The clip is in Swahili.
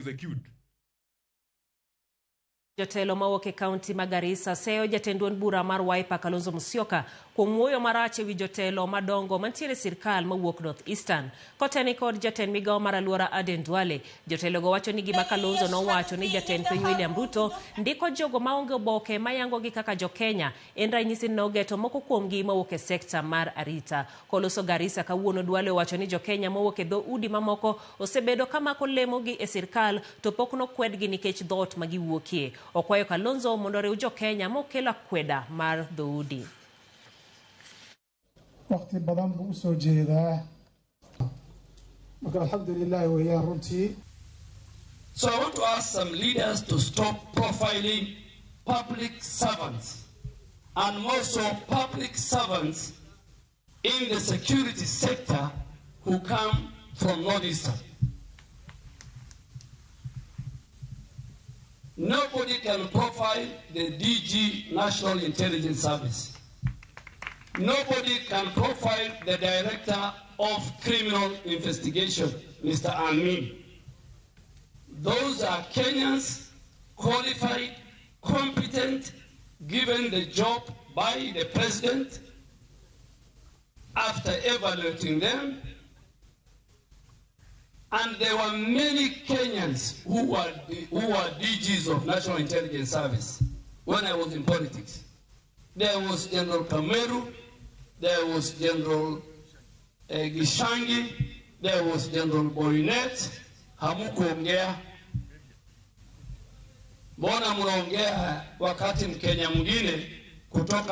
execute. Jotelo mawuok kaunti ma Garissa seyo jatend duond bura mar Wiper Kalonzo Musyoka kuom wuoyo marach ewi jotelo madongo mantiere sirkal mawuok North Eastern. Koteni kod jatend migawo mar aluora Aden Duale, jotelo go wacho ni gima Kalonzo nowacho ni jatend piny William Ruto ndiko jogo maonge oboke mayango gi kaka jo-Kenya en ranyisi nogeto moko kuomgi mawuok e sekta mar arita. Koloso Garissa kawuono, Duale wacho ni jo-Kenya mawuok e dhoudi mamoko osebedo kamako lemogi e sirkal to pok nokwedgi nikech dhoot magiwuokie. Okwayo Kalonzo mondo riw jo-Kenya mokelo kweda mar dhoudi. وقت بدن بوسو جيدا الحمد لله ويا رنتي. So I want to ask some leaders to stop profiling public servants, and more so public servants in the security sector who come from Northeastern. Nobody can profile the DG National Intelligence Service. Nobody can profile the Director of Criminal Investigation, Mr. Amin. Those are Kenyans, qualified, competent, given the job by the President. After evaluating them, and there were many Kenyans who were DGs of National Intelligence Service when I was in politics. There was General Kameru, there was General Gishangi, there was General Boynet. Hamukuongea. Mbona mnaongea wakati Mkenya mwingine kutoka